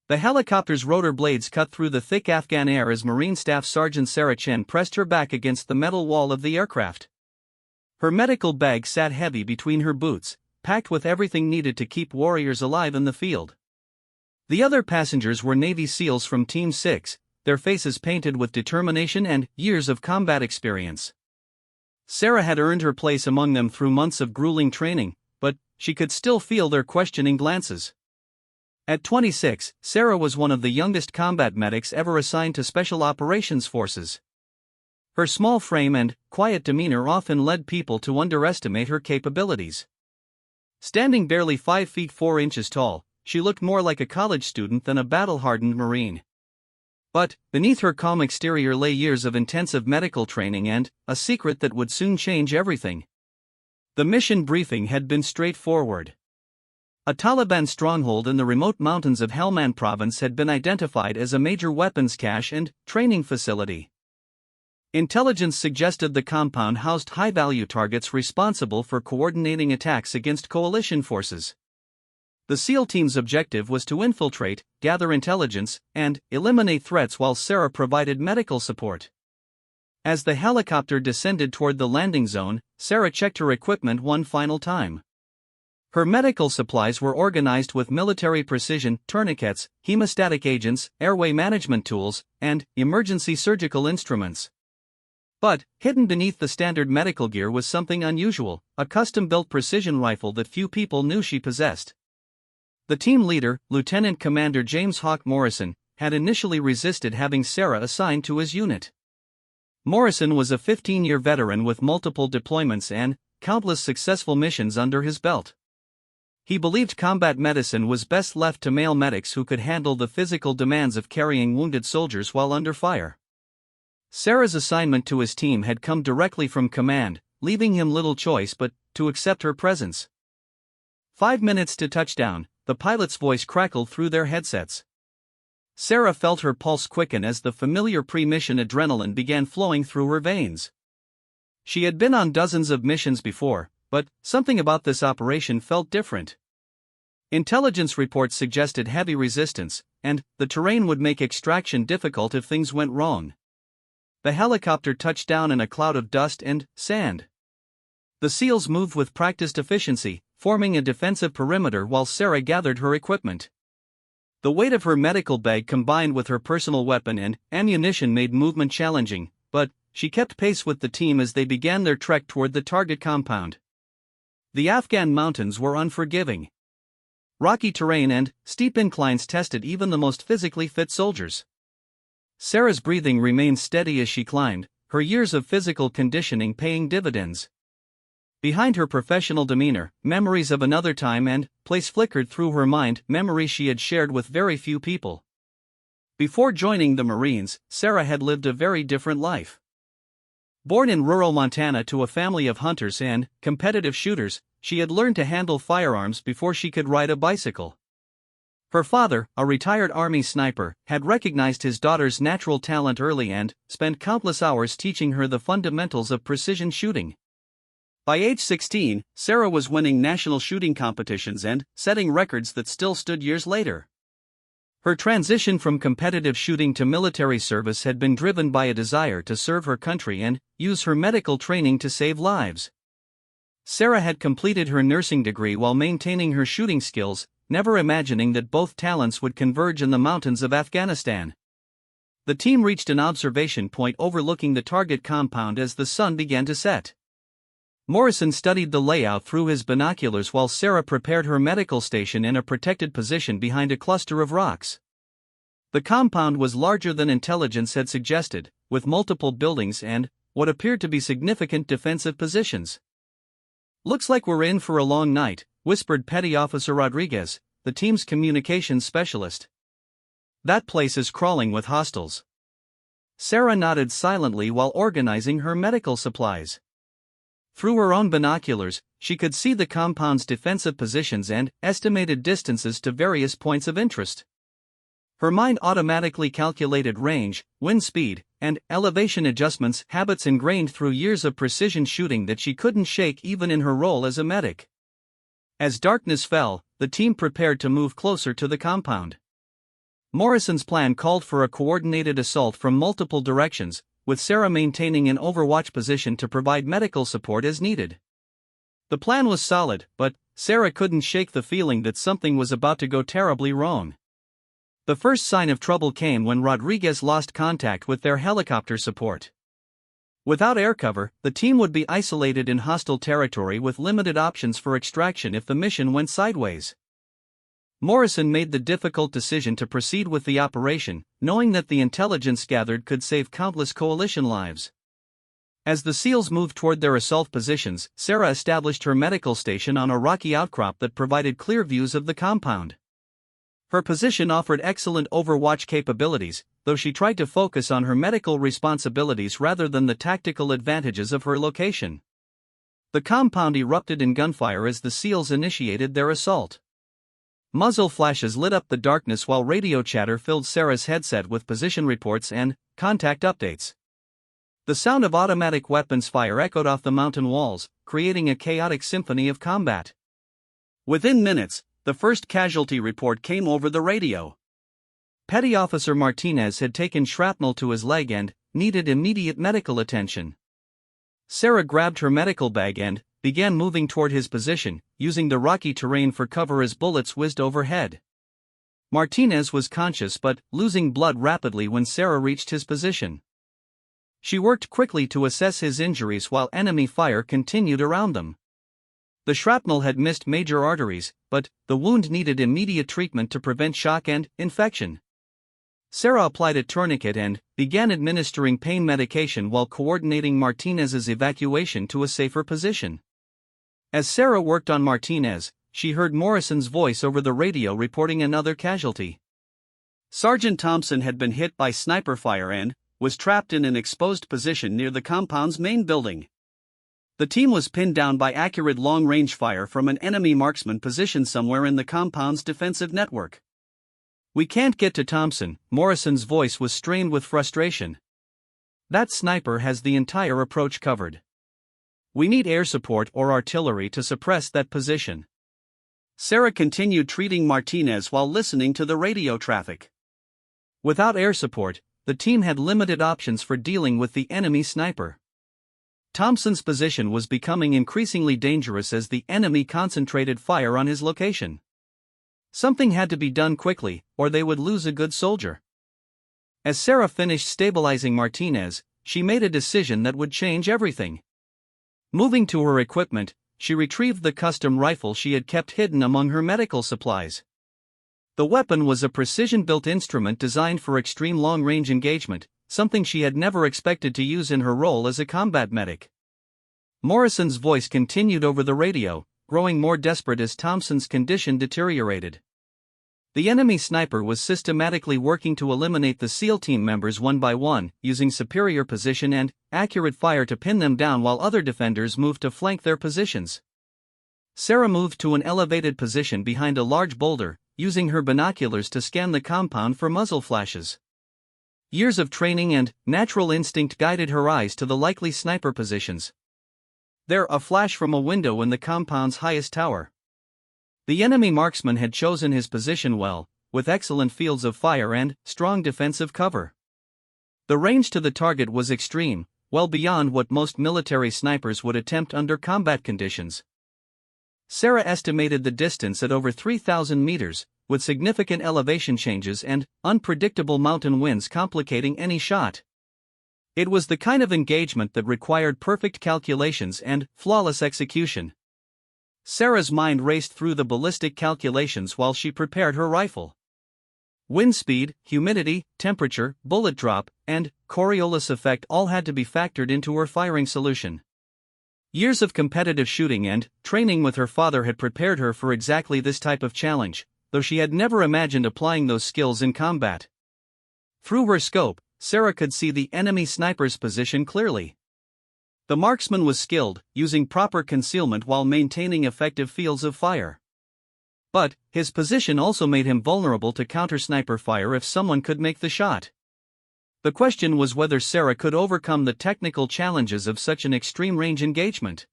The helicopter's rotor blades cut through the thick Afghan air as Marine Staff Sergeant Sarah Chen pressed her back against the metal wall of the aircraft. Her medical bag sat heavy between her boots, packed with everything needed to keep warriors alive in the field. The other passengers were Navy SEALs from Team 6, their faces painted with determination and years of combat experience. Sarah had earned her place among them through months of grueling training, but she could still feel their questioning glances. At 26, Sarah was one of the youngest combat medics ever assigned to Special Operations Forces. Her small frame and quiet demeanor often led people to underestimate her capabilities. Standing barely 5 feet 4 inches tall, she looked more like a college student than a battle-hardened Marine. But, beneath her calm exterior lay years of intensive medical training and a secret that would soon change everything. The mission briefing had been straightforward. A Taliban stronghold in the remote mountains of Helmand province had been identified as a major weapons cache and training facility. Intelligence suggested the compound housed high-value targets responsible for coordinating attacks against coalition forces. The SEAL team's objective was to infiltrate, gather intelligence, and eliminate threats while Sarah provided medical support. As the helicopter descended toward the landing zone, Sarah checked her equipment one final time. Her medical supplies were organized with military precision tourniquets, hemostatic agents, airway management tools, and emergency surgical instruments. But, hidden beneath the standard medical gear was something unusual, a custom-built precision rifle that few people knew she possessed. The team leader, Lieutenant Commander James Hawk Morrison, had initially resisted having Sarah assigned to his unit. Morrison was a 15-year veteran with multiple deployments and countless successful missions under his belt. He believed combat medicine was best left to male medics who could handle the physical demands of carrying wounded soldiers while under fire. Sarah's assignment to his team had come directly from command, leaving him little choice but to accept her presence. 5 minutes to touchdown, the pilot's voice crackled through their headsets. Sarah felt her pulse quicken as the familiar pre-mission adrenaline began flowing through her veins. She had been on dozens of missions before, but something about this operation felt different. Intelligence reports suggested heavy resistance, and the terrain would make extraction difficult if things went wrong. The helicopter touched down in a cloud of dust and sand. The SEALs moved with practiced efficiency, forming a defensive perimeter while Sarah gathered her equipment. The weight of her medical bag combined with her personal weapon and ammunition made movement challenging, but she kept pace with the team as they began their trek toward the target compound. The Afghan mountains were unforgiving. Rocky terrain and steep inclines tested even the most physically fit soldiers. Sarah's breathing remained steady as she climbed, her years of physical conditioning paying dividends. Behind her professional demeanor, memories of another time and place flickered through her mind, memories she had shared with very few people. Before joining the Marines, Sarah had lived a very different life. Born in rural Montana to a family of hunters and competitive shooters, she had learned to handle firearms before she could ride a bicycle. Her father, a retired Army sniper, had recognized his daughter's natural talent early and spent countless hours teaching her the fundamentals of precision shooting. By age 16, Sarah was winning national shooting competitions and setting records that still stood years later. Her transition from competitive shooting to military service had been driven by a desire to serve her country and use her medical training to save lives. Sarah had completed her nursing degree while maintaining her shooting skills, never imagining that both talents would converge in the mountains of Afghanistan. The team reached an observation point overlooking the target compound as the sun began to set. Morrison studied the layout through his binoculars while Sarah prepared her medical station in a protected position behind a cluster of rocks. The compound was larger than intelligence had suggested, with multiple buildings and what appeared to be significant defensive positions. "Looks like we're in for a long night," whispered Petty Officer Rodriguez, the team's communications specialist. "That place is crawling with hostiles." Sarah nodded silently while organizing her medical supplies. Through her own binoculars, she could see the compound's defensive positions and estimated distances to various points of interest. Her mind automatically calculated range, wind speed, and elevation adjustments, habits ingrained through years of precision shooting that she couldn't shake even in her role as a medic. As darkness fell, the team prepared to move closer to the compound. Morrison's plan called for a coordinated assault from multiple directions, with Sarah maintaining an overwatch position to provide medical support as needed. The plan was solid, but Sarah couldn't shake the feeling that something was about to go terribly wrong. The first sign of trouble came when Rodriguez lost contact with their helicopter support. Without air cover, the team would be isolated in hostile territory with limited options for extraction if the mission went sideways. Morrison made the difficult decision to proceed with the operation, knowing that the intelligence gathered could save countless coalition lives. As the SEALs moved toward their assault positions, Sarah established her medical station on a rocky outcrop that provided clear views of the compound. Her position offered excellent overwatch capabilities, though she tried to focus on her medical responsibilities rather than the tactical advantages of her location. The compound erupted in gunfire as the SEALs initiated their assault. Muzzle flashes lit up the darkness while radio chatter filled Sarah's headset with position reports and contact updates. The sound of automatic weapons fire echoed off the mountain walls, creating a chaotic symphony of combat. Within minutes, the first casualty report came over the radio. Petty Officer Martinez had taken shrapnel to his leg and needed immediate medical attention. Sarah grabbed her medical bag and began moving toward his position, using the rocky terrain for cover as bullets whizzed overhead. Martinez was conscious but losing blood rapidly when Sarah reached his position. She worked quickly to assess his injuries while enemy fire continued around them. The shrapnel had missed major arteries, but the wound needed immediate treatment to prevent shock and infection. Sarah applied a tourniquet and began administering pain medication while coordinating Martinez's evacuation to a safer position. As Sarah worked on Martinez, she heard Morrison's voice over the radio reporting another casualty. Sergeant Thompson had been hit by sniper fire and was trapped in an exposed position near the compound's main building. The team was pinned down by accurate long-range fire from an enemy marksman positioned somewhere in the compound's defensive network. "We can't get to Thompson," Morrison's voice was strained with frustration. "That sniper has the entire approach covered. We need air support or artillery to suppress that position." Sarah continued treating Martinez while listening to the radio traffic. Without air support, the team had limited options for dealing with the enemy sniper. Thompson's position was becoming increasingly dangerous as the enemy concentrated fire on his location. Something had to be done quickly, or they would lose a good soldier. As Sarah finished stabilizing Martinez, she made a decision that would change everything. Moving to her equipment, she retrieved the custom rifle she had kept hidden among her medical supplies. The weapon was a precision-built instrument designed for extreme long-range engagement, something she had never expected to use in her role as a combat medic. Morrison's voice continued over the radio, growing more desperate as Thompson's condition deteriorated. The enemy sniper was systematically working to eliminate the SEAL team members one by one, using superior position and accurate fire to pin them down while other defenders moved to flank their positions. Sarah moved to an elevated position behind a large boulder, using her binoculars to scan the compound for muzzle flashes. Years of training and natural instinct guided her eyes to the likely sniper positions. There, a flash from a window in the compound's highest tower. The enemy marksman had chosen his position well, with excellent fields of fire and strong defensive cover. The range to the target was extreme, well beyond what most military snipers would attempt under combat conditions. Sarah estimated the distance at over 3,000 meters, with significant elevation changes and unpredictable mountain winds complicating any shot. It was the kind of engagement that required perfect calculations and flawless execution. Sarah's mind raced through the ballistic calculations while she prepared her rifle. Wind speed, humidity, temperature, bullet drop, and Coriolis effect all had to be factored into her firing solution. Years of competitive shooting and training with her father had prepared her for exactly this type of challenge, though she had never imagined applying those skills in combat. Through her scope, Sarah could see the enemy sniper's position clearly. The marksman was skilled, using proper concealment while maintaining effective fields of fire. But his position also made him vulnerable to counter-sniper fire if someone could make the shot. The question was whether Sarah could overcome the technical challenges of such an extreme-range engagement.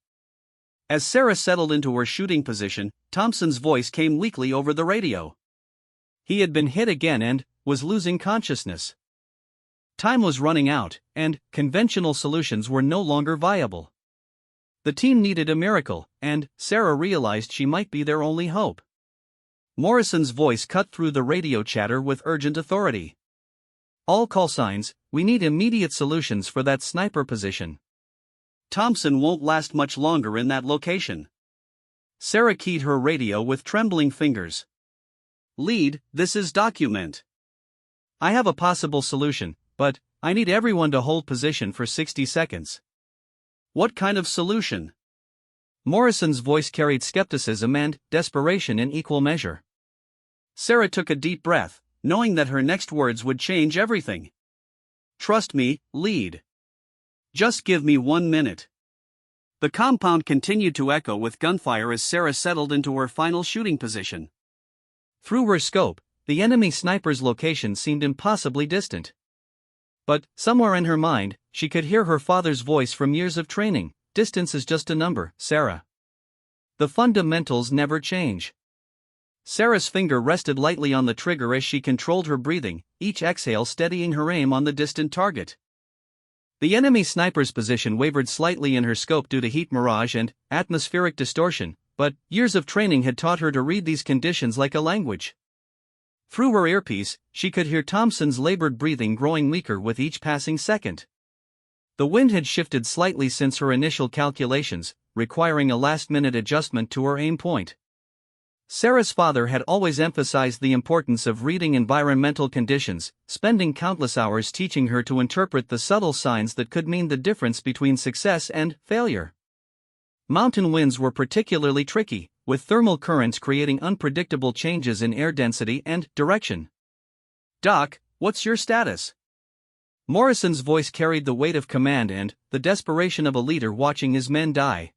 As Sarah settled into her shooting position, Thompson's voice came weakly over the radio. He had been hit again and was losing consciousness. Time was running out, and conventional solutions were no longer viable. The team needed a miracle, and Sarah realized she might be their only hope. Morrison's voice cut through the radio chatter with urgent authority. "All call signs, we need immediate solutions for that sniper position. Thompson won't last much longer in that location." Sarah keyed her radio with trembling fingers. "Lead, this is document. I have a possible solution, but I need everyone to hold position for 60 seconds. "What kind of solution?" Morrison's voice carried skepticism and desperation in equal measure. Sarah took a deep breath, knowing that her next words would change everything. "Trust me, lead. Just give me 1 minute." The compound continued to echo with gunfire as Sarah settled into her final shooting position. Through her scope, the enemy sniper's location seemed impossibly distant. But, somewhere in her mind, she could hear her father's voice from years of training: "Distance is just a number, Sarah. The fundamentals never change." Sarah's finger rested lightly on the trigger as she controlled her breathing, each exhale steadying her aim on the distant target. The enemy sniper's position wavered slightly in her scope due to heat mirage and atmospheric distortion, but years of training had taught her to read these conditions like a language. Through her earpiece, she could hear Thompson's labored breathing growing weaker with each passing second. The wind had shifted slightly since her initial calculations, requiring a last-minute adjustment to her aim point. Sarah's father had always emphasized the importance of reading environmental conditions, spending countless hours teaching her to interpret the subtle signs that could mean the difference between success and failure. Mountain winds were particularly tricky, with thermal currents creating unpredictable changes in air density and direction. "Doc, what's your status?" Morrison's voice carried the weight of command and the desperation of a leader watching his men die.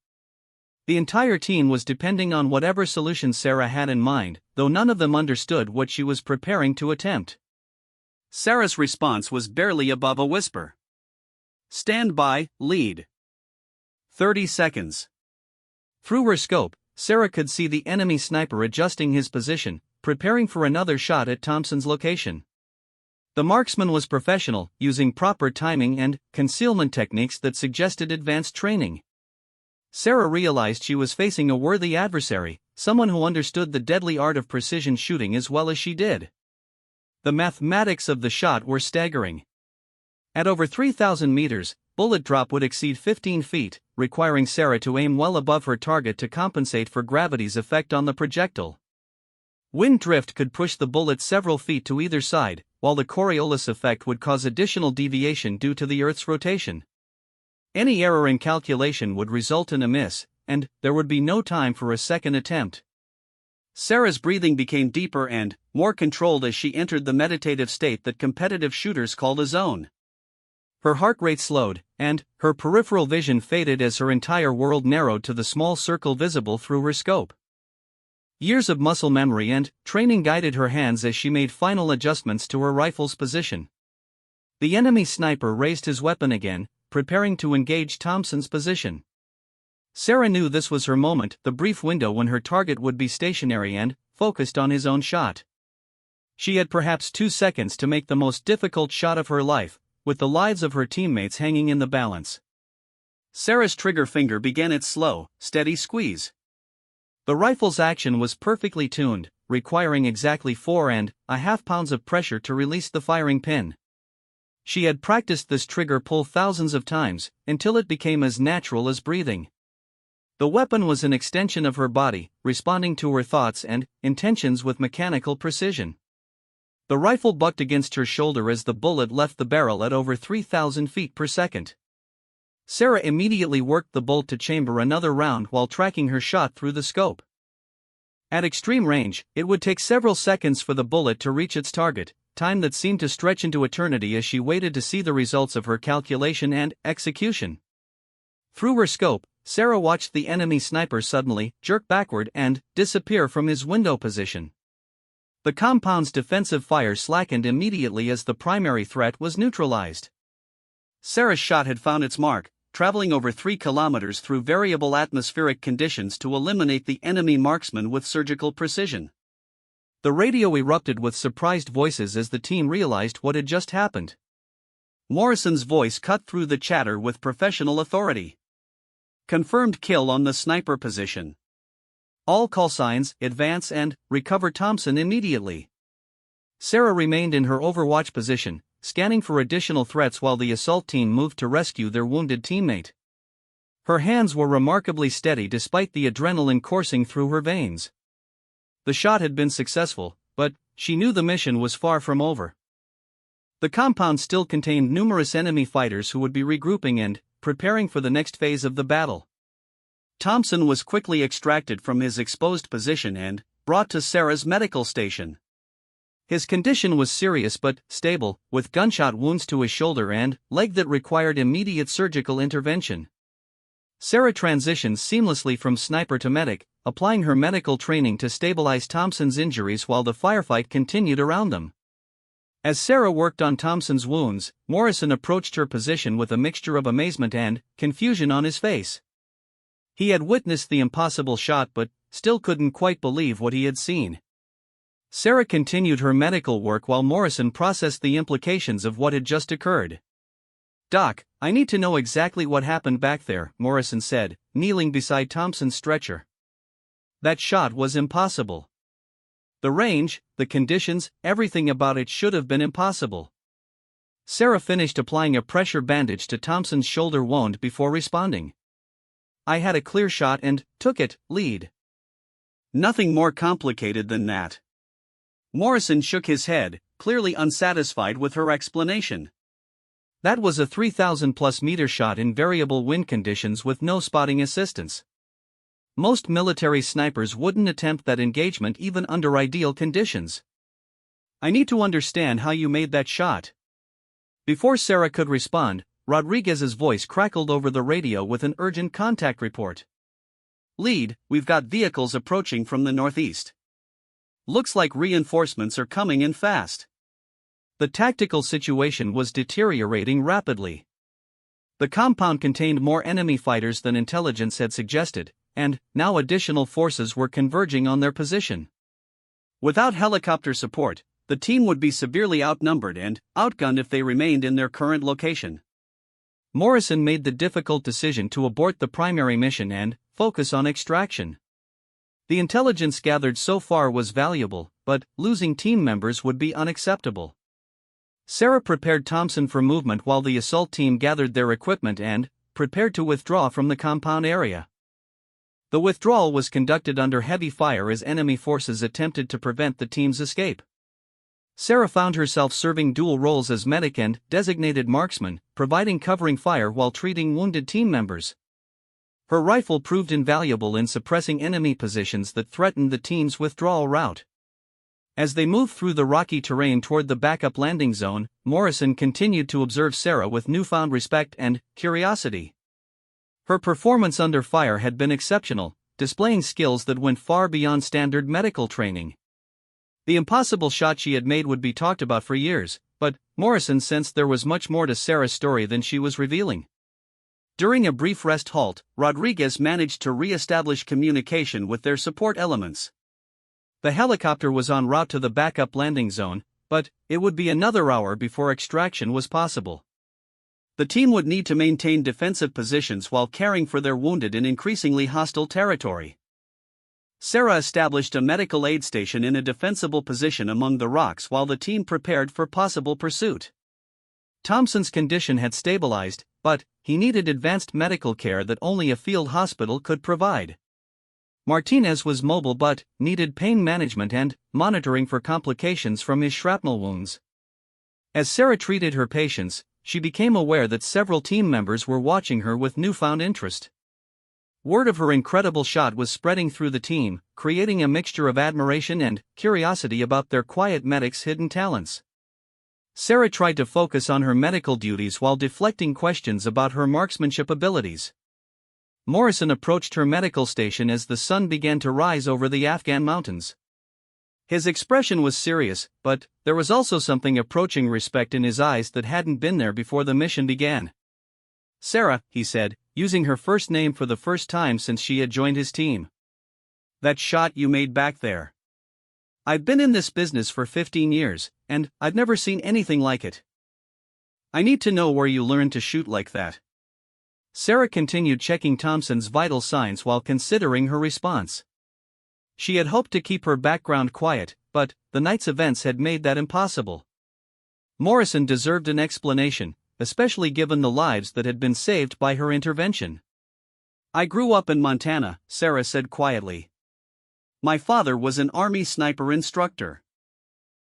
The entire team was depending on whatever solution Sarah had in mind, though none of them understood what she was preparing to attempt. Sarah's response was barely above a whisper. "Stand by, lead. 30 seconds. Through her scope, Sarah could see the enemy sniper adjusting his position, preparing for another shot at Thompson's location. The marksman was professional, using proper timing and concealment techniques that suggested advanced training. Sarah realized she was facing a worthy adversary, someone who understood the deadly art of precision shooting as well as she did. The mathematics of the shot were staggering. At over 3,000 meters, bullet drop would exceed 15 feet, requiring Sarah to aim well above her target to compensate for gravity's effect on the projectile. Wind drift could push the bullet several feet to either side, while the Coriolis effect would cause additional deviation due to the Earth's rotation. Any error in calculation would result in a miss, and there would be no time for a second attempt. Sarah's breathing became deeper and more controlled as she entered the meditative state that competitive shooters called a zone. Her heart rate slowed, and her peripheral vision faded as her entire world narrowed to the small circle visible through her scope. Years of muscle memory and training guided her hands as she made final adjustments to her rifle's position. The enemy sniper raised his weapon again, preparing to engage Thompson's position. Sarah knew this was her moment, the brief window when her target would be stationary and focused on his own shot. She had perhaps 2 seconds to make the most difficult shot of her life, with the lives of her teammates hanging in the balance. Sarah's trigger finger began its slow, steady squeeze. The rifle's action was perfectly tuned, requiring exactly 4.5 pounds of pressure to release the firing pin. She had practiced this trigger pull thousands of times, until it became as natural as breathing. The weapon was an extension of her body, responding to her thoughts and intentions with mechanical precision. The rifle bucked against her shoulder as the bullet left the barrel at over 3,000 feet per second. Sarah immediately worked the bolt to chamber another round while tracking her shot through the scope. At extreme range, it would take several seconds for the bullet to reach its target, time that seemed to stretch into eternity as she waited to see the results of her calculation and execution. Through her scope, Sarah watched the enemy sniper suddenly jerk backward and disappear from his window position. The compound's defensive fire slackened immediately as the primary threat was neutralized. Sarah's shot had found its mark, traveling over 3 kilometers through variable atmospheric conditions to eliminate the enemy marksman with surgical precision. The radio erupted with surprised voices as the team realized what had just happened. Morrison's voice cut through the chatter with professional authority. Confirmed kill on the sniper position. All call signs, advance and recover Thompson immediately. Sarah remained in her overwatch position, scanning for additional threats while the assault team moved to rescue their wounded teammate. Her hands were remarkably steady despite the adrenaline coursing through her veins. The shot had been successful, but she knew the mission was far from over. The compound still contained numerous enemy fighters who would be regrouping and preparing for the next phase of the battle. Thompson was quickly extracted from his exposed position and brought to Sarah's medical station. His condition was serious but stable, with gunshot wounds to his shoulder and leg that required immediate surgical intervention. Sarah transitioned seamlessly from sniper to medic, applying her medical training to stabilize Thompson's injuries while the firefight continued around them. As Sarah worked on Thompson's wounds, Morrison approached her position with a mixture of amazement and confusion on his face. He had witnessed the impossible shot but still couldn't quite believe what he had seen. Sarah continued her medical work while Morrison processed the implications of what had just occurred. "Doc, I need to know exactly what happened back there," Morrison said, kneeling beside Thompson's stretcher. "That shot was impossible. The range, the conditions, everything about it should have been impossible." Sarah finished applying a pressure bandage to Thompson's shoulder wound before responding. "I had a clear shot and took it, lead. Nothing more complicated than that." Morrison shook his head, clearly unsatisfied with her explanation. "That was a 3,000+ meter shot in variable wind conditions with no spotting assistance. Most military snipers wouldn't attempt that engagement even under ideal conditions. I need to understand how you made that shot." Before Sarah could respond, Rodriguez's voice crackled over the radio with an urgent contact report. "Lead, we've got vehicles approaching from the northeast. Looks like reinforcements are coming in fast." The tactical situation was deteriorating rapidly. The compound contained more enemy fighters than intelligence had suggested, and now additional forces were converging on their position. Without helicopter support, the team would be severely outnumbered and outgunned if they remained in their current location. Morrison made the difficult decision to abort the primary mission and focus on extraction. The intelligence gathered so far was valuable, but losing team members would be unacceptable. Sarah prepared Thompson for movement while the assault team gathered their equipment and prepared to withdraw from the compound area. The withdrawal was conducted under heavy fire as enemy forces attempted to prevent the team's escape. Sarah found herself serving dual roles as medic and designated marksman, providing covering fire while treating wounded team members. Her rifle proved invaluable in suppressing enemy positions that threatened the team's withdrawal route. As they moved through the rocky terrain toward the backup landing zone, Morrison continued to observe Sarah with newfound respect and curiosity. Her performance under fire had been exceptional, displaying skills that went far beyond standard medical training. The impossible shot she had made would be talked about for years, but Morrison sensed there was much more to Sarah's story than she was revealing. During a brief rest halt, Rodriguez managed to re-establish communication with their support elements. The helicopter was en route to the backup landing zone, but it would be another hour before extraction was possible. The team would need to maintain defensive positions while caring for their wounded in increasingly hostile territory. Sarah established a medical aid station in a defensible position among the rocks while the team prepared for possible pursuit. Thompson's condition had stabilized, but he needed advanced medical care that only a field hospital could provide. Martinez was mobile but needed pain management and monitoring for complications from his shrapnel wounds. As Sarah treated her patients, she became aware that several team members were watching her with newfound interest. Word of her incredible shot was spreading through the team, creating a mixture of admiration and curiosity about their quiet medic's hidden talents. Sarah tried to focus on her medical duties while deflecting questions about her marksmanship abilities. Morrison approached her medical station as the sun began to rise over the Afghan mountains. His expression was serious, but there was also something approaching respect in his eyes that hadn't been there before the mission began. "Sarah," he said, using her first name for the first time since she had joined his team. "That shot you made back there. I've been in this business for 15 years, and I've never seen anything like it. I need to know where you learned to shoot like that." Sarah continued checking Thompson's vital signs while considering her response. She had hoped to keep her background quiet, but the night's events had made that impossible. Morrison deserved an explanation, especially given the lives that had been saved by her intervention. "I grew up in Montana," Sarah said quietly. "My father was an Army sniper instructor.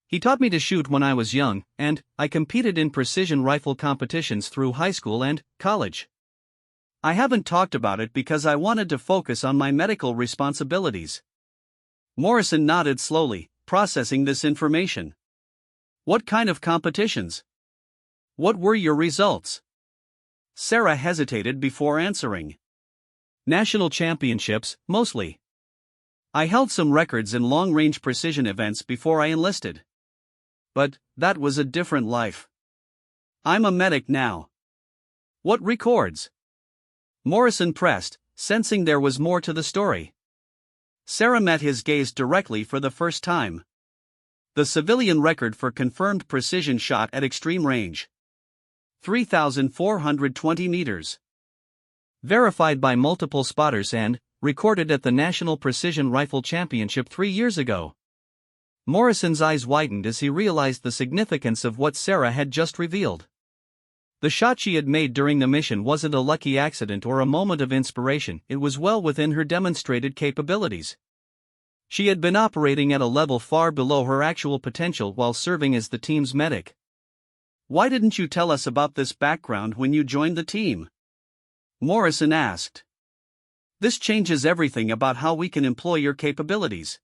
He taught me to shoot when I was young, and I competed in precision rifle competitions through high school and college. I haven't talked about it because I wanted to focus on my medical responsibilities." Morrison nodded slowly, processing this information. "What kind of competitions? What were your results?" Sarah hesitated before answering. "National championships, mostly. I held some records in long-range precision events before I enlisted. But that was a different life. I'm a medic now." "What records?" Morrison pressed, sensing there was more to the story. Sarah met his gaze directly for the first time. The civilian record for confirmed precision shot at extreme range. 3,420 meters. Verified by multiple spotters and recorded at the National Precision Rifle Championship 3 years ago. Morrison's eyes widened as he realized the significance of what Sarah had just revealed. The shot she had made during the mission wasn't a lucky accident or a moment of inspiration, it was well within her demonstrated capabilities. She had been operating at a level far below her actual potential while serving as the team's medic. "Why didn't you tell us about this background when you joined the team?" Morrison asked. "This changes everything about how we can employ your capabilities."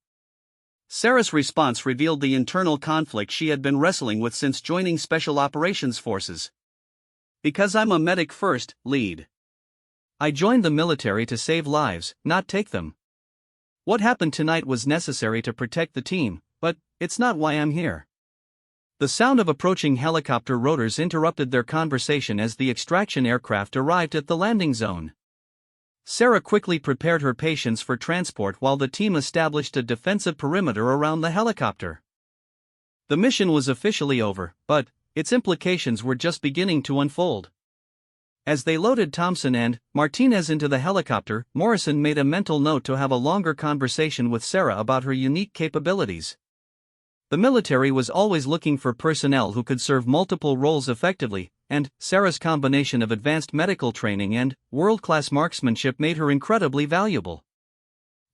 Sarah's response revealed the internal conflict she had been wrestling with since joining Special Operations Forces. "Because I'm a medic first, lead. I joined the military to save lives, not take them. What happened tonight was necessary to protect the team, but it's not why I'm here." The sound of approaching helicopter rotors interrupted their conversation as the extraction aircraft arrived at the landing zone. Sarah quickly prepared her patients for transport while the team established a defensive perimeter around the helicopter. The mission was officially over, but its implications were just beginning to unfold. As they loaded Thompson and Martinez into the helicopter, Morrison made a mental note to have a longer conversation with Sarah about her unique capabilities. The military was always looking for personnel who could serve multiple roles effectively, and Sarah's combination of advanced medical training and world-class marksmanship made her incredibly valuable.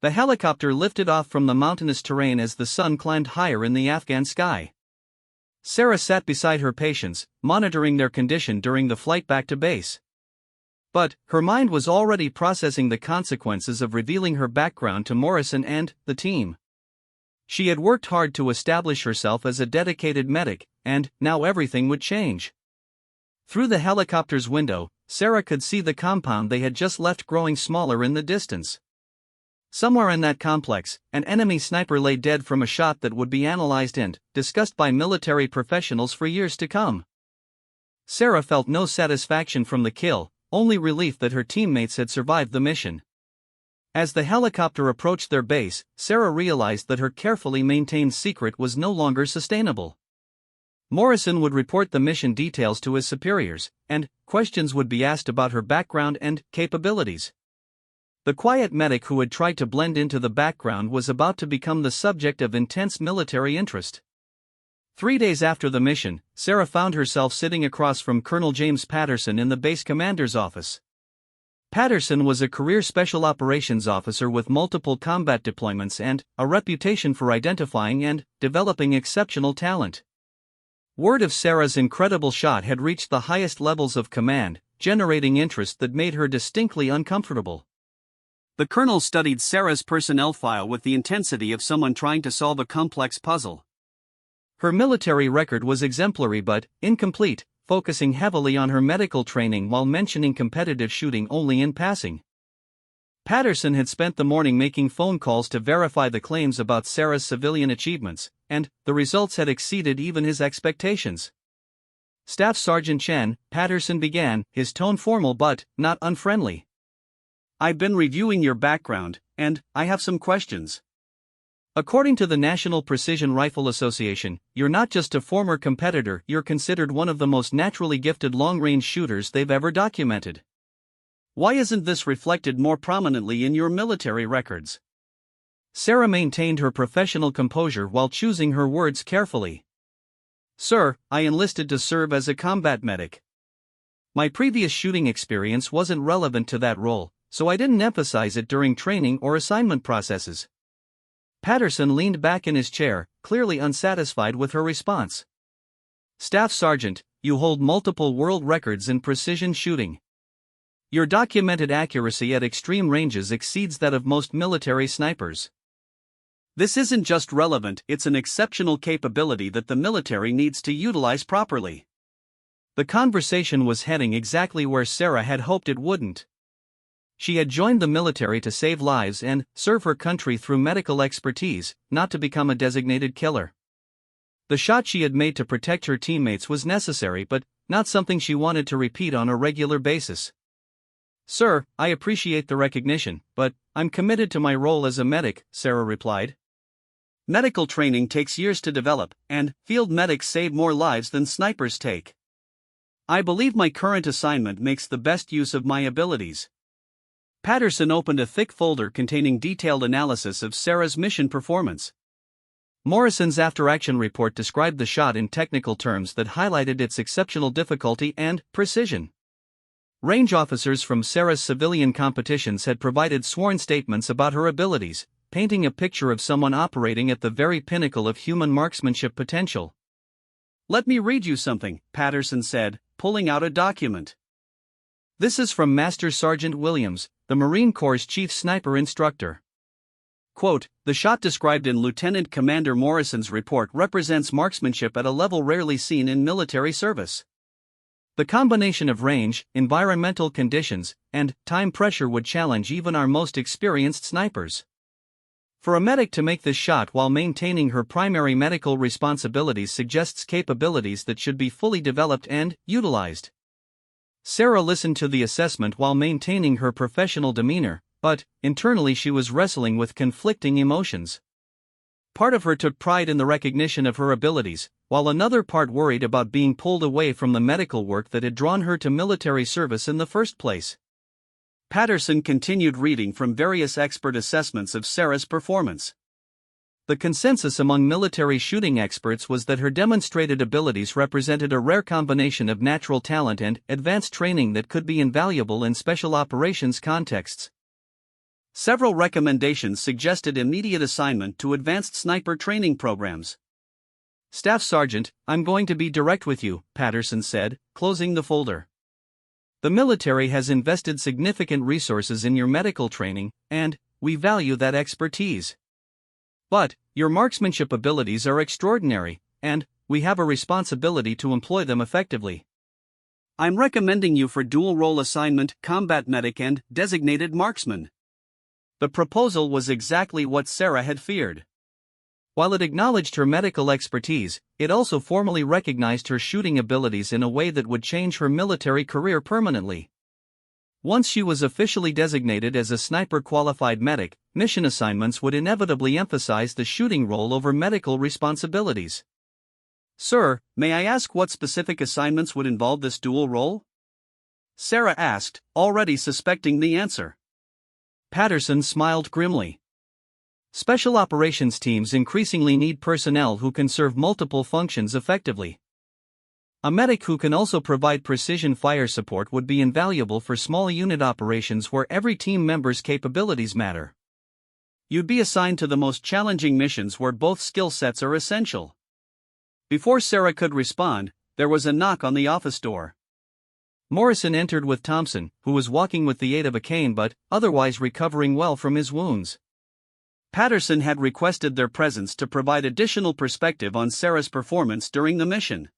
The helicopter lifted off from the mountainous terrain as the sun climbed higher in the Afghan sky. Sarah sat beside her patients, monitoring their condition during the flight back to base. But her mind was already processing the consequences of revealing her background to Morrison and the team. She had worked hard to establish herself as a dedicated medic, and now everything would change. Through the helicopter's window, Sarah could see the compound they had just left growing smaller in the distance. Somewhere in that complex, an enemy sniper lay dead from a shot that would be analyzed and discussed by military professionals for years to come. Sarah felt no satisfaction from the kill, only relief that her teammates had survived the mission. As the helicopter approached their base, Sarah realized that her carefully maintained secret was no longer sustainable. Morrison would report the mission details to his superiors, and questions would be asked about her background and capabilities. The quiet medic who had tried to blend into the background was about to become the subject of intense military interest. 3 days after the mission, Sarah found herself sitting across from Colonel James Patterson in the base commander's office. Patterson was a career special operations officer with multiple combat deployments and a reputation for identifying and developing exceptional talent. Word of Sarah's incredible shot had reached the highest levels of command, generating interest that made her distinctly uncomfortable. The colonel studied Sarah's personnel file with the intensity of someone trying to solve a complex puzzle. Her military record was exemplary but incomplete, focusing heavily on her medical training while mentioning competitive shooting only in passing. Patterson had spent the morning making phone calls to verify the claims about Sarah's civilian achievements, and the results had exceeded even his expectations. "Staff Sergeant Chen," Patterson began, his tone formal but not unfriendly. "I've been reviewing your background, and I have some questions." According to the National Precision Rifle Association, you're not just a former competitor, you're considered one of the most naturally gifted long-range shooters they've ever documented. Why isn't this reflected more prominently in your military records? Sarah maintained her professional composure while choosing her words carefully. Sir, I enlisted to serve as a combat medic. My previous shooting experience wasn't relevant to that role, so I didn't emphasize it during training or assignment processes. Patterson leaned back in his chair, clearly unsatisfied with her response. Staff Sergeant, you hold multiple world records in precision shooting. Your documented accuracy at extreme ranges exceeds that of most military snipers. This isn't just relevant, it's an exceptional capability that the military needs to utilize properly. The conversation was heading exactly where Sarah had hoped it wouldn't. She had joined the military to save lives and serve her country through medical expertise, not to become a designated killer. The shot she had made to protect her teammates was necessary, but not something she wanted to repeat on a regular basis. Sir, I appreciate the recognition, but I'm committed to my role as a medic, Sarah replied. Medical training takes years to develop, and field medics save more lives than snipers take. I believe my current assignment makes the best use of my abilities. Patterson opened a thick folder containing detailed analysis of Sarah's mission performance. Morrison's after-action report described the shot in technical terms that highlighted its exceptional difficulty and precision. Range officers from Sarah's civilian competitions had provided sworn statements about her abilities, painting a picture of someone operating at the very pinnacle of human marksmanship potential. Let me read you something, Patterson said, pulling out a document. This is from Master Sergeant Williams, the Marine Corps' chief sniper instructor. Quote, the shot described in Lieutenant Commander Morrison's report represents marksmanship at a level rarely seen in military service. The combination of range, environmental conditions, and time pressure would challenge even our most experienced snipers. For a medic to make this shot while maintaining her primary medical responsibilities suggests capabilities that should be fully developed and utilized. Sarah listened to the assessment while maintaining her professional demeanor, but internally she was wrestling with conflicting emotions. Part of her took pride in the recognition of her abilities, while another part worried about being pulled away from the medical work that had drawn her to military service in the first place. Patterson continued reading from various expert assessments of Sarah's performance. The consensus among military shooting experts was that her demonstrated abilities represented a rare combination of natural talent and advanced training that could be invaluable in special operations contexts. Several recommendations suggested immediate assignment to advanced sniper training programs. Staff Sergeant, I'm going to be direct with you, Patterson said, closing the folder. The military has invested significant resources in your medical training, and we value that expertise. But your marksmanship abilities are extraordinary, and we have a responsibility to employ them effectively. I'm recommending you for dual-role assignment, combat medic and designated marksman. The proposal was exactly what Sarah had feared. While it acknowledged her medical expertise, it also formally recognized her shooting abilities in a way that would change her military career permanently. Once she was officially designated as a sniper-qualified medic, mission assignments would inevitably emphasize the shooting role over medical responsibilities. Sir, may I ask what specific assignments would involve this dual role? Sarah asked, already suspecting the answer. Patterson smiled grimly. Special operations teams increasingly need personnel who can serve multiple functions effectively. A medic who can also provide precision fire support would be invaluable for small unit operations where every team member's capabilities matter. You'd be assigned to the most challenging missions where both skill sets are essential. Before Sarah could respond, there was a knock on the office door. Morrison entered with Thompson, who was walking with the aid of a cane but otherwise recovering well from his wounds. Patterson had requested their presence to provide additional perspective on Sarah's performance during the mission.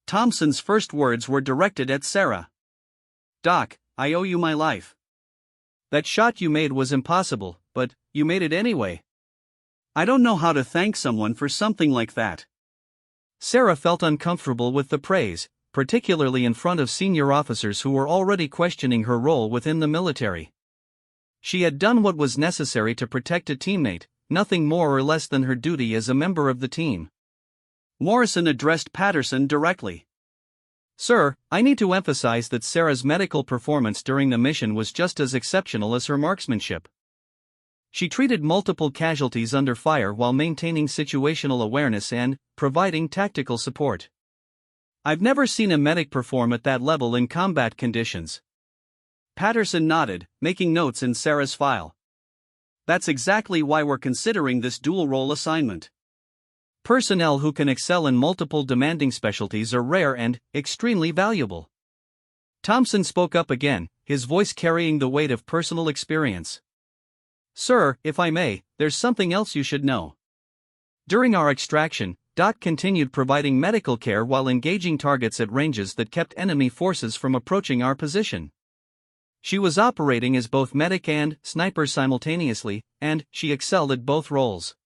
Thompson's first words were directed at Sarah. Doc, I owe you my life. That shot you made was impossible, but you made it anyway. I don't know how to thank someone for something like that. Sarah felt uncomfortable with the praise, particularly in front of senior officers who were already questioning her role within the military. She had done what was necessary to protect a teammate, nothing more or less than her duty as a member of the team. Morrison addressed Patterson directly. "Sir, I need to emphasize that Sarah's medical performance during the mission was just as exceptional as her marksmanship. She treated multiple casualties under fire while maintaining situational awareness and providing tactical support. I've never seen a medic perform at that level in combat conditions." Patterson nodded, making notes in Sarah's file. "That's exactly why we're considering this dual-role assignment. Personnel who can excel in multiple demanding specialties are rare and extremely valuable." Thompson spoke up again, his voice carrying the weight of personal experience. "Sir, if I may, there's something else you should know. During our extraction, Doc continued providing medical care while engaging targets at ranges that kept enemy forces from approaching our position. She was operating as both medic and sniper simultaneously, and she excelled at both roles."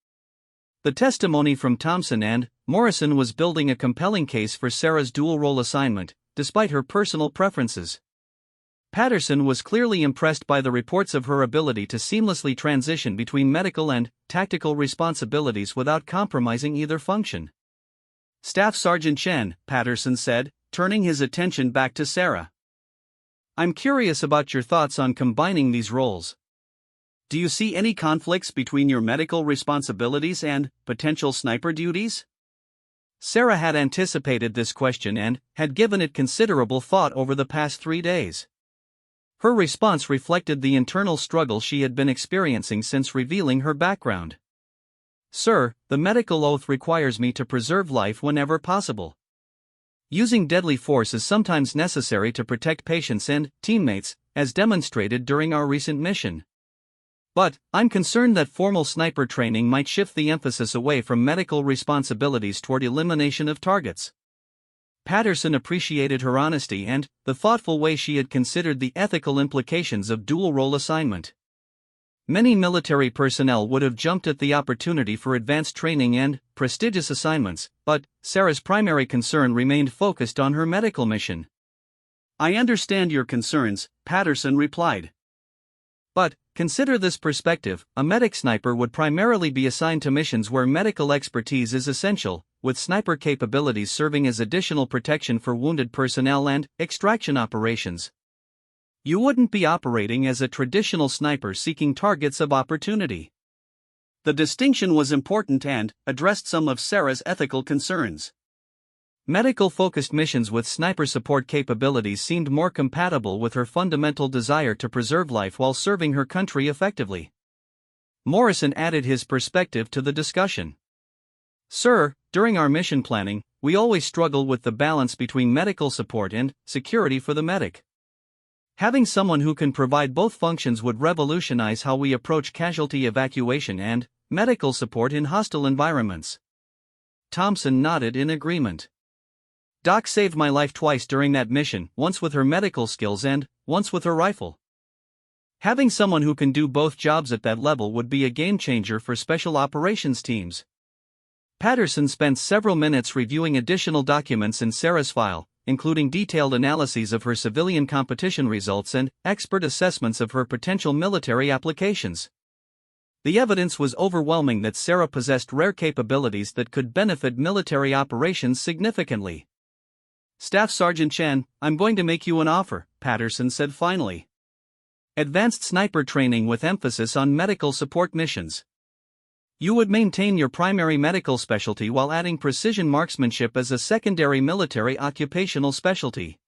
The testimony from Thompson and Morrison was building a compelling case for Sarah's dual-role assignment, despite her personal preferences. Patterson was clearly impressed by the reports of her ability to seamlessly transition between medical and tactical responsibilities without compromising either function. "Staff Sergeant Chen," Patterson said, turning his attention back to Sarah. "I'm curious about your thoughts on combining these roles. Do you see any conflicts between your medical responsibilities and potential sniper duties?" Sarah had anticipated this question and had given it considerable thought over the past 3 days. Her response reflected the internal struggle she had been experiencing since revealing her background. "Sir, the medical oath requires me to preserve life whenever possible. Using deadly force is sometimes necessary to protect patients and teammates, as demonstrated during our recent mission. But I'm concerned that formal sniper training might shift the emphasis away from medical responsibilities toward elimination of targets." Patterson appreciated her honesty and the thoughtful way she had considered the ethical implications of dual-role assignment. Many military personnel would have jumped at the opportunity for advanced training and prestigious assignments, but Sarah's primary concern remained focused on her medical mission. "I understand your concerns," Patterson replied. "But consider this perspective: a medic sniper would primarily be assigned to missions where medical expertise is essential, with sniper capabilities serving as additional protection for wounded personnel and extraction operations. You wouldn't be operating as a traditional sniper seeking targets of opportunity." The distinction was important and addressed some of Sarah's ethical concerns. Medical-focused missions with sniper support capabilities seemed more compatible with her fundamental desire to preserve life while serving her country effectively. Morrison added his perspective to the discussion. "Sir, during our mission planning, we always struggle with the balance between medical support and security for the medic. Having someone who can provide both functions would revolutionize how we approach casualty evacuation and medical support in hostile environments." Thompson nodded in agreement. "Doc saved my life twice during that mission, once with her medical skills and once with her rifle. Having someone who can do both jobs at that level would be a game-changer for special operations teams." Patterson spent several minutes reviewing additional documents in Sarah's file, including detailed analyses of her civilian competition results and expert assessments of her potential military applications. The evidence was overwhelming that Sarah possessed rare capabilities that could benefit military operations significantly. "Staff Sergeant Chen, I'm going to make you an offer," Patterson said finally. "Advanced sniper training with emphasis on medical support missions. You would maintain your primary medical specialty while adding precision marksmanship as a secondary military occupational specialty.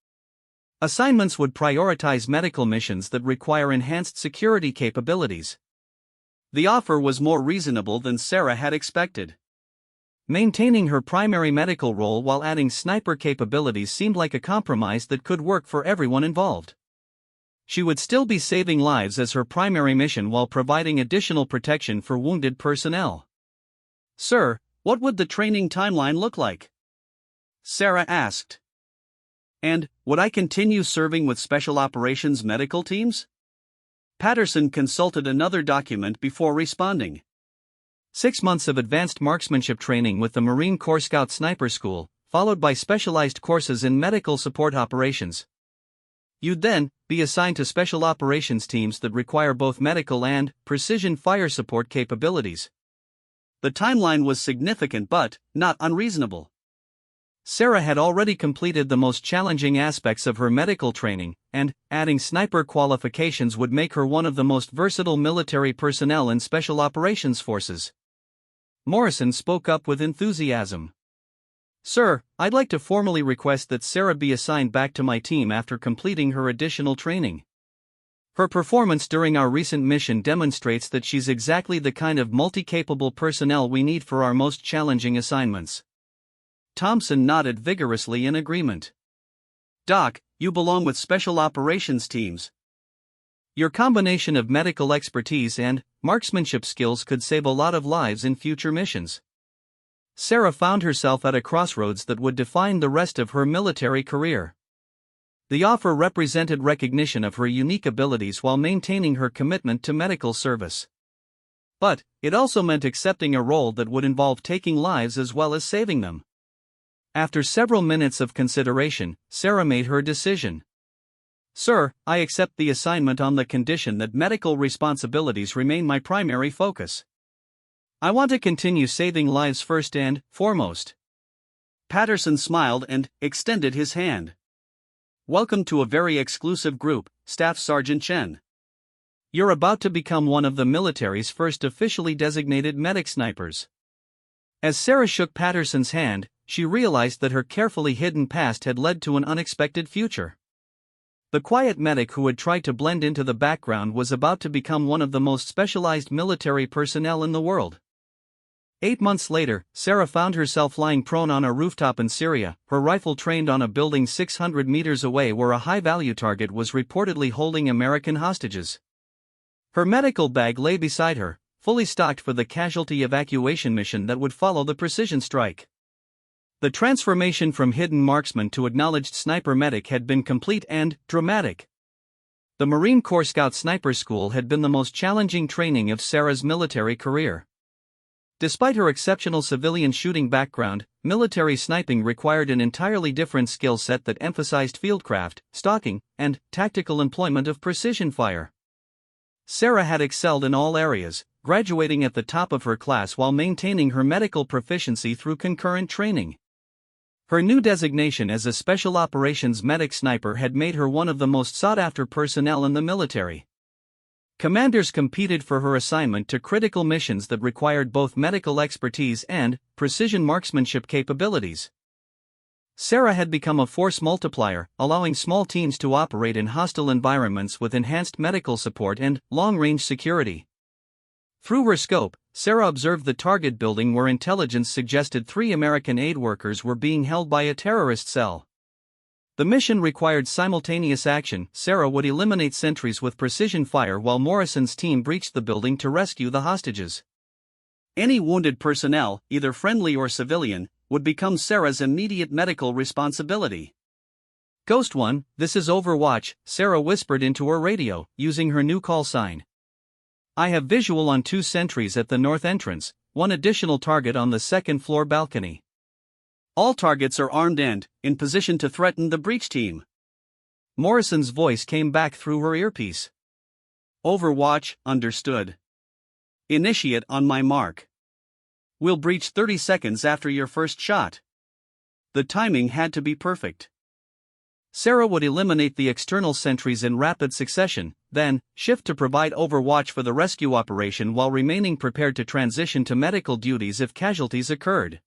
Assignments would prioritize medical missions that require enhanced security capabilities." The offer was more reasonable than Sarah had expected. Maintaining her primary medical role while adding sniper capabilities seemed like a compromise that could work for everyone involved. She would still be saving lives as her primary mission while providing additional protection for wounded personnel. "Sir, what would the training timeline look like?" Sarah asked. "And would I continue serving with special operations medical teams?" Patterson consulted another document before responding. 6 months of advanced marksmanship training with the Marine Corps Scout Sniper School, followed by specialized courses in medical support operations. You'd then be assigned to special operations teams that require both medical and precision fire support capabilities. The timeline was significant but not unreasonable. Sarah had already completed the most challenging aspects of her medical training, and adding sniper qualifications would make her one of the most versatile military personnel in Special Operations Forces. Morrison spoke up with enthusiasm. "Sir, I'd like to formally request that Sarah be assigned back to my team after completing her additional training. Her performance during our recent mission demonstrates that she's exactly the kind of multi-capable personnel we need for our most challenging assignments." Thompson nodded vigorously in agreement. "Doc, you belong with Special Operations teams. Your combination of medical expertise and marksmanship skills could save a lot of lives in future missions." Sarah found herself at a crossroads that would define the rest of her military career. The offer represented recognition of her unique abilities while maintaining her commitment to medical service. But it also meant accepting a role that would involve taking lives as well as saving them. After several minutes of consideration, Sarah made her decision. "Sir, I accept the assignment on the condition that medical responsibilities remain my primary focus. I want to continue saving lives first and foremost." Patterson smiled and extended his hand. "Welcome to a very exclusive group, Staff Sergeant Chen. You're about to become one of the military's first officially designated medic snipers." As Sarah shook Patterson's hand, she realized that her carefully hidden past had led to an unexpected future. The quiet medic who had tried to blend into the background was about to become one of the most specialized military personnel in the world. 8 months later, Sarah found herself lying prone on a rooftop in Syria, her rifle trained on a building 600 meters away where a high-value target was reportedly holding American hostages. Her medical bag lay beside her, fully stocked for the casualty evacuation mission that would follow the precision strike. The transformation from hidden marksman to acknowledged sniper medic had been complete and dramatic. The Marine Corps Scout Sniper School had been the most challenging training of Sarah's military career. Despite her exceptional civilian shooting background, military sniping required an entirely different skill set that emphasized fieldcraft, stalking, and tactical employment of precision fire. Sarah had excelled in all areas, graduating at the top of her class while maintaining her medical proficiency through concurrent training. Her new designation as a Special Operations Medic Sniper had made her one of the most sought-after personnel in the military. Commanders competed for her assignment to critical missions that required both medical expertise and precision marksmanship capabilities. Sarah had become a force multiplier, allowing small teams to operate in hostile environments with enhanced medical support and long-range security. Through her scope, Sarah observed the target building where intelligence suggested 3 American aid workers were being held by a terrorist cell. The mission required simultaneous action. Sarah would eliminate sentries with precision fire while Morrison's team breached the building to rescue the hostages. Any wounded personnel, either friendly or civilian, would become Sarah's immediate medical responsibility. "Ghost One, this is Overwatch," Sarah whispered into her radio, using her new call sign. "I have visual on 2 sentries at the north entrance, 1 additional target on the second-floor balcony. All targets are armed and in position to threaten the breach team." Morrison's voice came back through her earpiece. "Overwatch, understood. Initiate on my mark. We'll breach 30 seconds after your first shot." The timing had to be perfect. Sarah would eliminate the external sentries in rapid succession, then shift to provide overwatch for the rescue operation while remaining prepared to transition to medical duties if casualties occurred.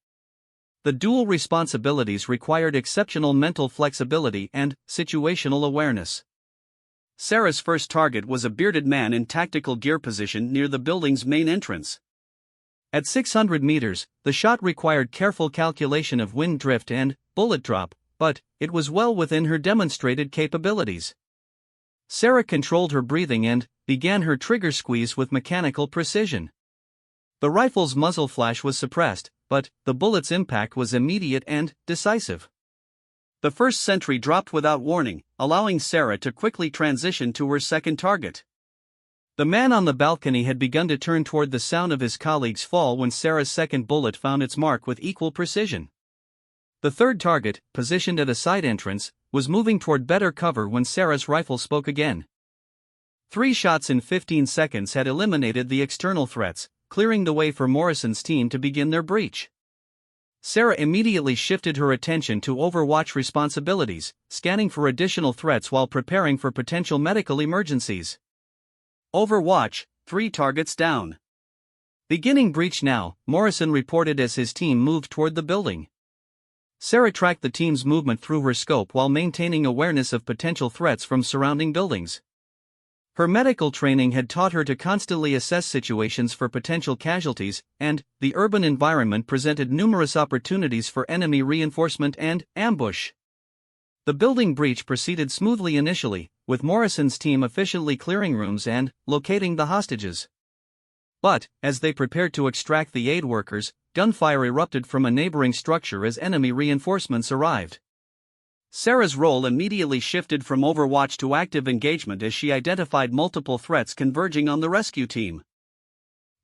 The dual responsibilities required exceptional mental flexibility and situational awareness. Sarah's first target was a bearded man in tactical gear position near the building's main entrance. At 600 meters, the shot required careful calculation of wind drift and bullet drop, but it was well within her demonstrated capabilities. Sarah controlled her breathing and began her trigger squeeze with mechanical precision. The rifle's muzzle flash was suppressed, but the bullet's impact was immediate and decisive. The first sentry dropped without warning, allowing Sarah to quickly transition to her second target. The man on the balcony had begun to turn toward the sound of his colleague's fall when Sarah's second bullet found its mark with equal precision. The third target, positioned at a side entrance, was moving toward better cover when Sarah's rifle spoke again. 3 shots in 15 seconds had eliminated the external threats, clearing the way for Morrison's team to begin their breach. Sarah immediately shifted her attention to Overwatch responsibilities, scanning for additional threats while preparing for potential medical emergencies. Overwatch, 3 targets down. Beginning breach now, Morrison reported as his team moved toward the building. Sarah tracked the team's movement through her scope while maintaining awareness of potential threats from surrounding buildings. Her medical training had taught her to constantly assess situations for potential casualties, and the urban environment presented numerous opportunities for enemy reinforcement and ambush. The building breach proceeded smoothly initially, with Morrison's team efficiently clearing rooms and locating the hostages. But, as they prepared to extract the aid workers, gunfire erupted from a neighboring structure as enemy reinforcements arrived. Sarah's role immediately shifted from Overwatch to active engagement as she identified multiple threats converging on the rescue team.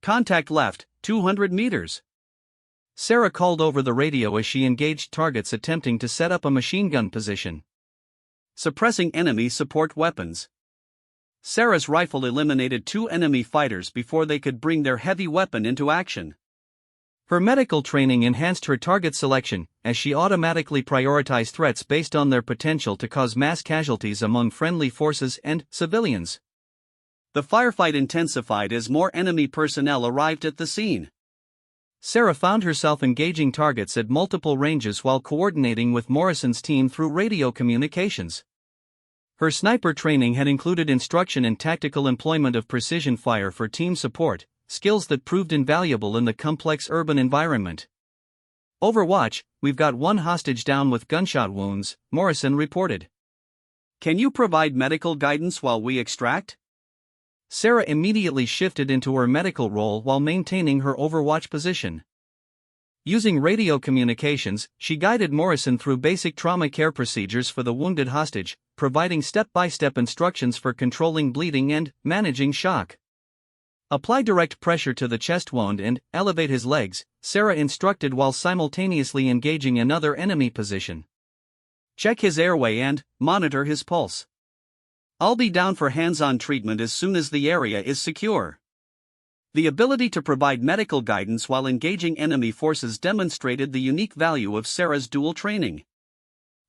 Contact left, 200 meters. Sarah called over the radio as she engaged targets attempting to set up a machine gun position. Suppressing enemy support weapons. Sarah's rifle eliminated 2 enemy fighters before they could bring their heavy weapon into action. Her medical training enhanced her target selection, as she automatically prioritized threats based on their potential to cause mass casualties among friendly forces and civilians. The firefight intensified as more enemy personnel arrived at the scene. Sarah found herself engaging targets at multiple ranges while coordinating with Morrison's team through radio communications. Her sniper training had included instruction in tactical employment of precision fire for team support, skills that proved invaluable in the complex urban environment. Overwatch, we've got 1 hostage down with gunshot wounds, Morrison reported. Can you provide medical guidance while we extract? Sarah immediately shifted into her medical role while maintaining her Overwatch position. Using radio communications, she guided Morrison through basic trauma care procedures for the wounded hostage, providing step-by-step instructions for controlling bleeding and managing shock. Apply direct pressure to the chest wound and elevate his legs, Sarah instructed while simultaneously engaging another enemy position. Check his airway and monitor his pulse. I'll be down for hands-on treatment as soon as the area is secure. The ability to provide medical guidance while engaging enemy forces demonstrated the unique value of Sarah's dual training.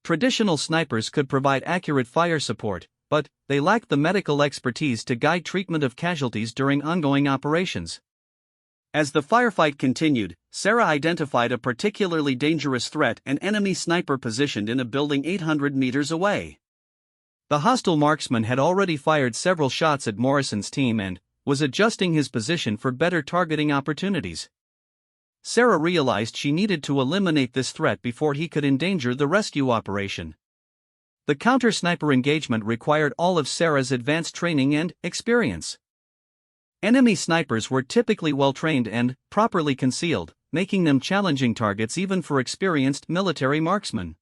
Traditional snipers could provide accurate fire support, but they lacked the medical expertise to guide treatment of casualties during ongoing operations. As the firefight continued, Sarah identified a particularly dangerous threat: an enemy sniper positioned in a building 800 meters away. The hostile marksman had already fired several shots at Morrison's team and was adjusting his position for better targeting opportunities. Sarah realized she needed to eliminate this threat before he could endanger the rescue operation. The counter-sniper engagement required all of Sarah's advanced training and experience. Enemy snipers were typically well-trained and properly concealed, making them challenging targets even for experienced military marksmen.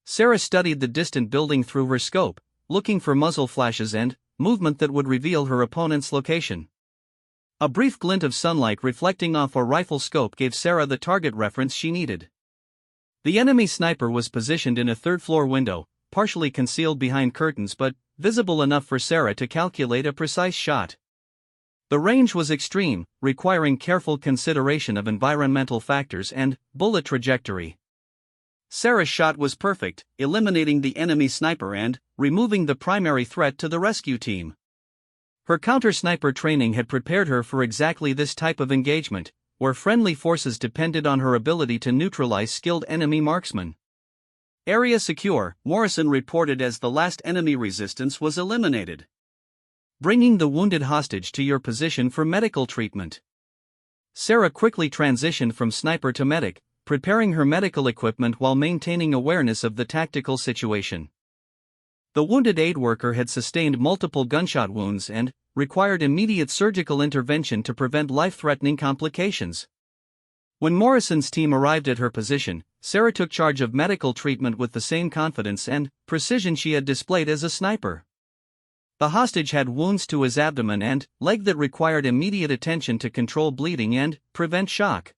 Sarah studied the distant building through her scope, looking for muzzle flashes and movement that would reveal her opponent's location. A brief glint of sunlight reflecting off a rifle scope gave Sarah the target reference she needed. The enemy sniper was positioned in a third-floor window, partially concealed behind curtains but visible enough for Sarah to calculate a precise shot. The range was extreme, requiring careful consideration of environmental factors and bullet trajectory. Sarah's shot was perfect, eliminating the enemy sniper and removing the primary threat to the rescue team. Her counter-sniper training had prepared her for exactly this type of engagement, where friendly forces depended on her ability to neutralize skilled enemy marksmen. Area secure, Morrison reported as the last enemy resistance was eliminated. Bringing the wounded hostage to your position for medical treatment. Sarah quickly transitioned from sniper to medic, preparing her medical equipment while maintaining awareness of the tactical situation. The wounded aid worker had sustained multiple gunshot wounds and required immediate surgical intervention to prevent life-threatening complications. When Morrison's team arrived at her position, Sarah took charge of medical treatment with the same confidence and precision she had displayed as a sniper. The hostage had wounds to his abdomen and leg that required immediate attention to control bleeding and prevent shock.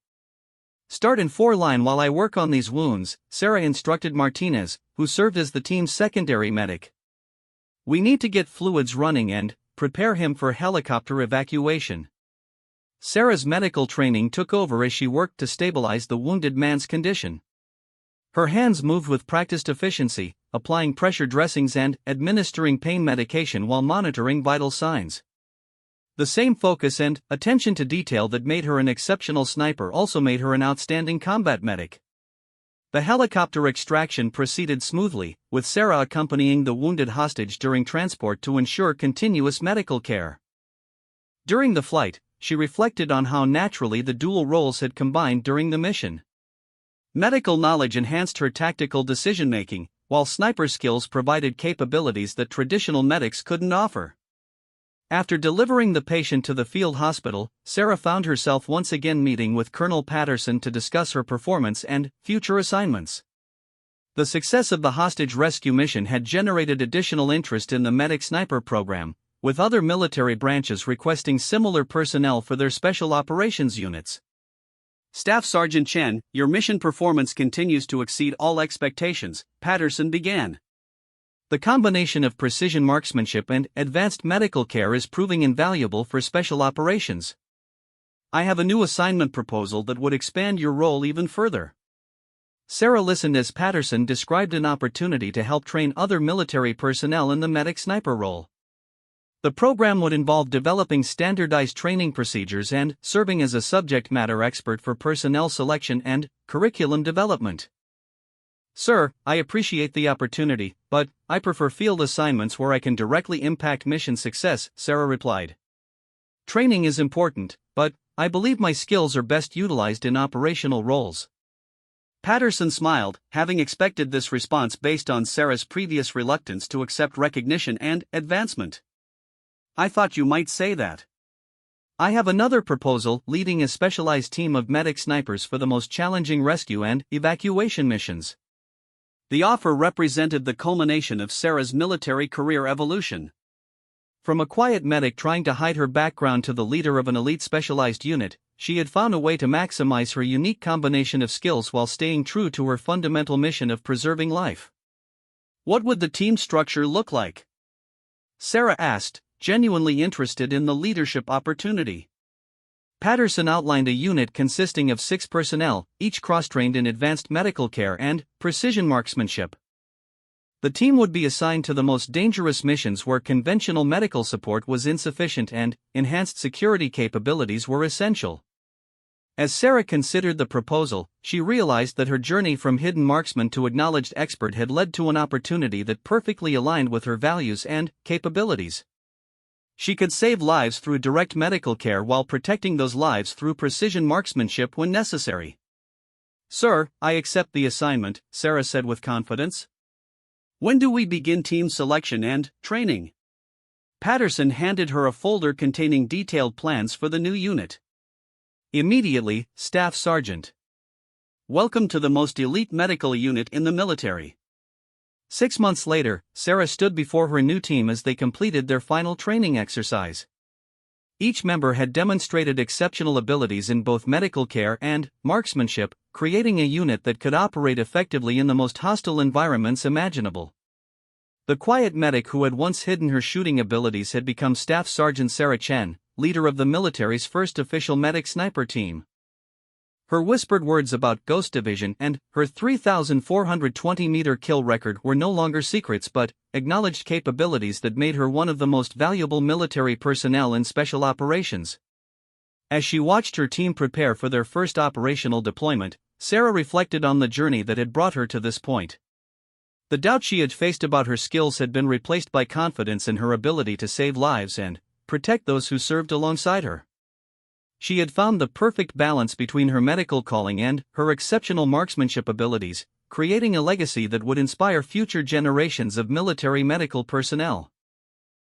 Start in 4-line while I work on these wounds, Sarah instructed Martinez, who served as the team's secondary medic. We need to get fluids running and prepare him for helicopter evacuation. Sarah's medical training took over as she worked to stabilize the wounded man's condition. Her hands moved with practiced efficiency, applying pressure dressings and administering pain medication while monitoring vital signs. The same focus and attention to detail that made her an exceptional sniper also made her an outstanding combat medic. The helicopter extraction proceeded smoothly, with Sarah accompanying the wounded hostage during transport to ensure continuous medical care. During the flight, she reflected on how naturally the dual roles had combined during the mission. Medical knowledge enhanced her tactical decision-making, while sniper skills provided capabilities that traditional medics couldn't offer. After delivering the patient to the field hospital, Sarah found herself once again meeting with Colonel Patterson to discuss her performance and future assignments. The success of the hostage rescue mission had generated additional interest in the medic sniper program, with other military branches requesting similar personnel for their special operations units. Staff Sergeant Chen, your mission performance continues to exceed all expectations, Patterson began. The combination of precision marksmanship and advanced medical care is proving invaluable for special operations. I have a new assignment proposal that would expand your role even further. Sarah listened as Patterson described an opportunity to help train other military personnel in the medic sniper role. The program would involve developing standardized training procedures and serving as a subject matter expert for personnel selection and curriculum development. Sir, I appreciate the opportunity, but I prefer field assignments where I can directly impact mission success, Sarah replied. Training is important, but I believe my skills are best utilized in operational roles. Patterson smiled, having expected this response based on Sarah's previous reluctance to accept recognition and advancement. I thought you might say that. I have another proposal, leading a specialized team of medic snipers for the most challenging rescue and evacuation missions. The offer represented the culmination of Sarah's military career evolution. From a quiet medic trying to hide her background to the leader of an elite specialized unit, she had found a way to maximize her unique combination of skills while staying true to her fundamental mission of preserving life. What would the team structure look like? Sarah asked, genuinely interested in the leadership opportunity. Patterson outlined a unit consisting of 6 personnel, each cross-trained in advanced medical care and precision marksmanship. The team would be assigned to the most dangerous missions where conventional medical support was insufficient and enhanced security capabilities were essential. As Sarah considered the proposal, she realized that her journey from hidden marksman to acknowledged expert had led to an opportunity that perfectly aligned with her values and capabilities. She could save lives through direct medical care while protecting those lives through precision marksmanship when necessary. Sir, I accept the assignment, Sarah said with confidence. When do we begin team selection and training? Patterson handed her a folder containing detailed plans for the new unit. Immediately, Staff Sergeant. Welcome to the most elite medical unit in the military. 6 months later, Sarah stood before her new team as they completed their final training exercise. Each member had demonstrated exceptional abilities in both medical care and marksmanship, creating a unit that could operate effectively in the most hostile environments imaginable. The quiet medic who had once hidden her shooting abilities had become Staff Sergeant Sarah Chen, leader of the military's first official medic sniper team. Her whispered words about Ghost Division and her 3,420-meter kill record were no longer secrets but acknowledged capabilities that made her one of the most valuable military personnel in special operations. As she watched her team prepare for their first operational deployment, Sarah reflected on the journey that had brought her to this point. The doubt she had faced about her skills had been replaced by confidence in her ability to save lives and protect those who served alongside her. She had found the perfect balance between her medical calling and her exceptional marksmanship abilities, creating a legacy that would inspire future generations of military medical personnel.